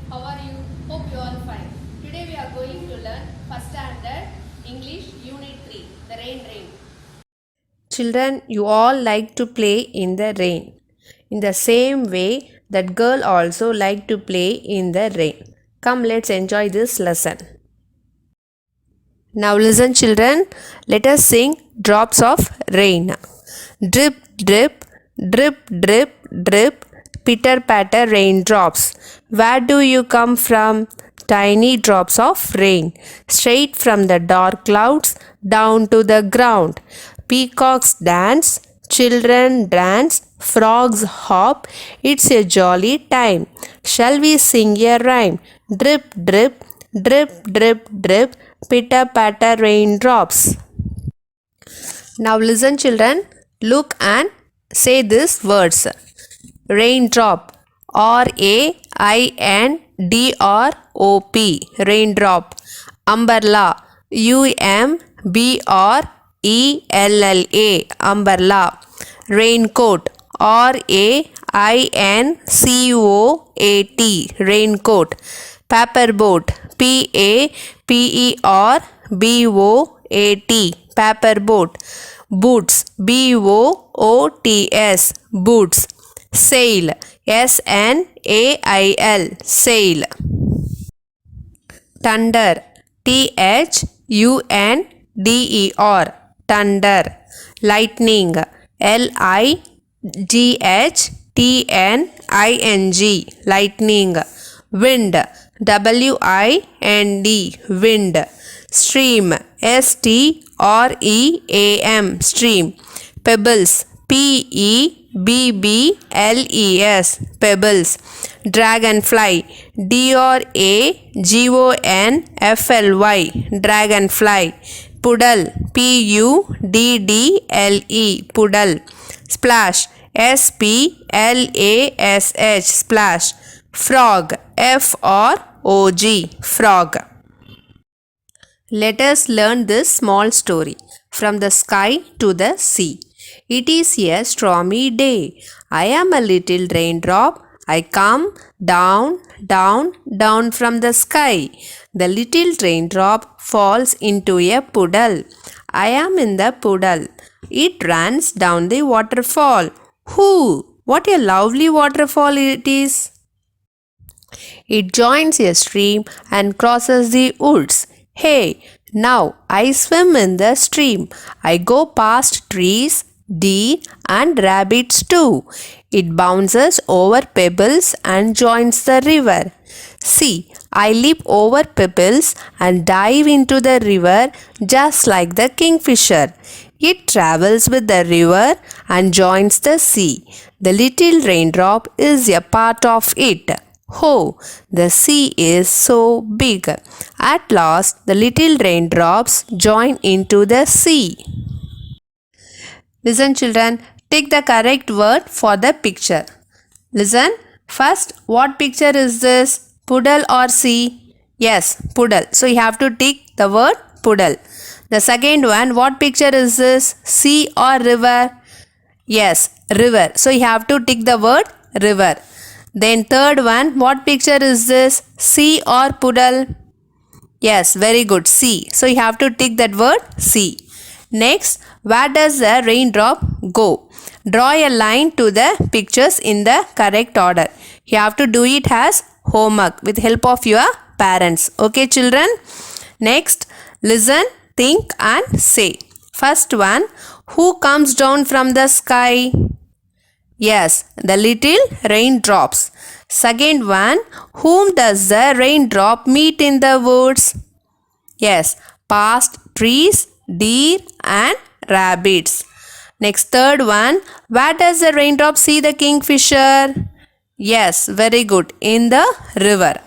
How are you? Hope you all fine. Today we are going to learn first standard English Unit 3, The Rain. Children, you all like to play in the rain. In the same way, that girl also liked to play in the rain. Come, let's enjoy this lesson. Now listen, children. Let us sing drops of rain. Drip, drip, drip, drip, drip, pitter patter raindrops. Where do you come from? Tiny drops of rain, straight from the dark clouds down to the ground. Peacocks dance, children dance, frogs hop. It's a jolly time. Shall we sing a rhyme? Drip, drip, drip, drip, drip, pitter patter raindrops. Now listen, children. Look and say these words. Raindrop. RAINDROP. Raindrop. Umbrella. UMBRELLA. Umbrella. Raincoat. RAINCOAT. Raincoat. Paperboat. PAPERBOAT. Paperboat. Boots. BOOTS. Boots. Sail. SNAIL. Sail. Thunder. THUNDER. Thunder. Lightning. LIGHTNING. Lightning. Wind. WIND. Wind. Stream. STREAM. Stream. Pebbles. PEBBLES. Pebbles. Dragonfly. DRAGONFLY. Dragonfly. Puddle. PUDDLE. Puddle. Splash. SPLASH. Splash. Frog. FROG. Frog. Let us learn this small story. From the sky to the sea. It is a stormy day. I am a little raindrop. I come down, down, down from the sky. The little raindrop falls into a puddle. I am in the puddle. It runs down the waterfall. Whoo! What a lovely waterfall it is! It joins a stream and crosses the woods. Hey, now I swim in the stream. I go past trees, deer, and rabbits too. It bounces over pebbles and joins the river. See, I leap over pebbles and dive into the river just like the kingfisher. It travels with the river and joins the sea. The little raindrop is a part of it. Oh, the sea is so big. At last, the little raindrops join into the sea. Listen, children, take the correct word for the picture. Listen, first, what picture is this? Puddle or sea? Yes, puddle. So you have to tick the word puddle. The second one, what picture is this? Sea or river? Yes, river. So you have to tick the word river. Then third one, what picture is this? Sea or puddle? Yes, very good. Sea. So you have to tick that word sea. Next, where does the raindrop go? Draw a line to the pictures in the correct order. You have to do it as homework with help of your parents. Okay, children? Next, listen, think and say. First one, who comes down from the sky? Yes, the little raindrops. Second one, whom does the raindrop meet in the woods? Yes, past trees, deer and rabbits. Next, third one, where does the raindrop see the kingfisher? Yes, very good, in the river.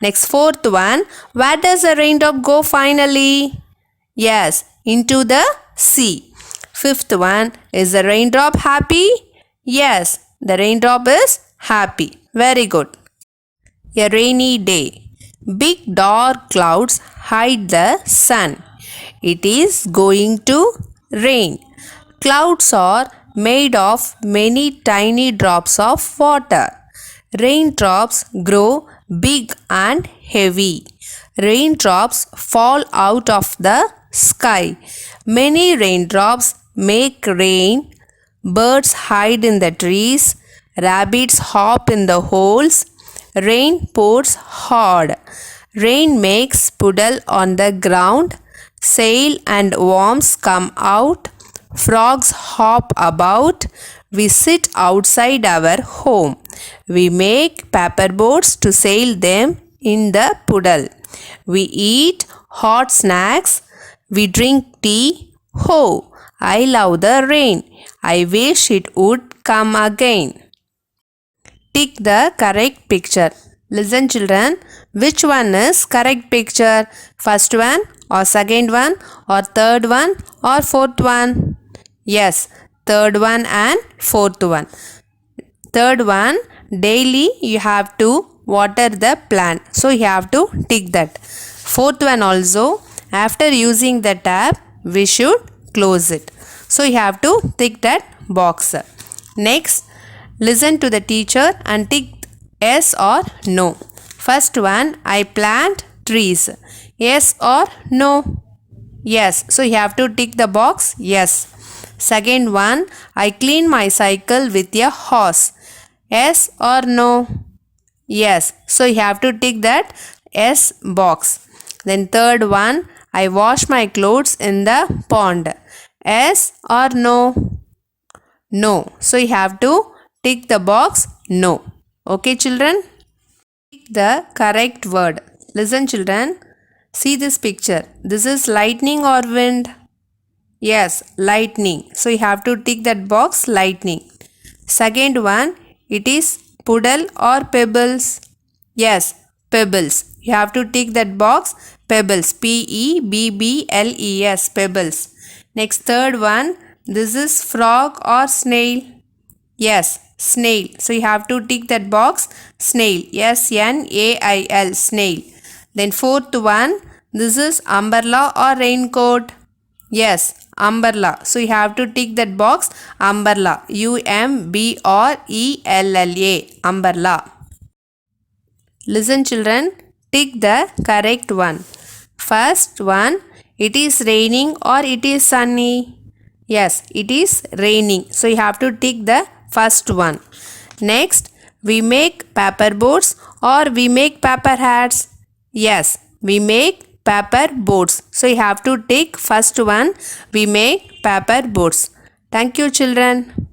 Next, fourth one, where does the raindrop go finally? Yes, into the sea. Fifth one, is the raindrop happy? Yes, the raindrop is happy. Very good. A rainy day. Big dark clouds hide the sun. It is going to rain. Clouds are made of many tiny drops of water. Raindrops grow big and heavy. Raindrops fall out of the sky. Many raindrops make rain. Birds hide in the trees. Rabbits hop in the holes. Rain pours hard. Rain makes puddle on the ground. Sail and worms come out. Frogs hop about. We sit outside our home. We make paper boats to sail them in the puddle. We eat hot snacks. We drink tea. Oh, I love the rain. I wish it would come again. Tick the correct picture. Listen children, which one is correct picture? First one or second one or third one or fourth one? Yes, third one and fourth one. Third one, daily you have to water the plant. So you have to tick that. Fourth one also, after using the tap, we should close it. So you have to tick that box. Next, listen to the teacher and tick yes or no. First one, I plant trees. Yes or no? Yes. So you have to tick the box yes. Second one, I clean my cycle with a hose. Yes or no? Yes. So you have to tick that yes box. Then third one, I wash my clothes in the pond. Yes or no? No. So you have to tick the box no. Okay children? Tick the correct word. Listen children. See this picture. This is lightning or wind? Yes, lightning. So you have to tick that box lightning. Second one, it is puddle or pebbles? Yes, pebbles. You have to tick that box pebbles. Pebbles, pebbles. Next third one, this is frog or snail? Yes, snail. So you have to tick that box snail. snail, snail. Then fourth one, this is umbrella or raincoat? Yes, umbrella. So you have to tick that box umbrella. umbrella, umbrella. Listen children, tick the correct one. First one, it is raining or it is sunny? Yes, it is raining. So you have to tick the first one. Next, we make paper boats or we make paper hats? Yes, we make paper boats. So you have to tick first one, we make paper boats. Thank you children.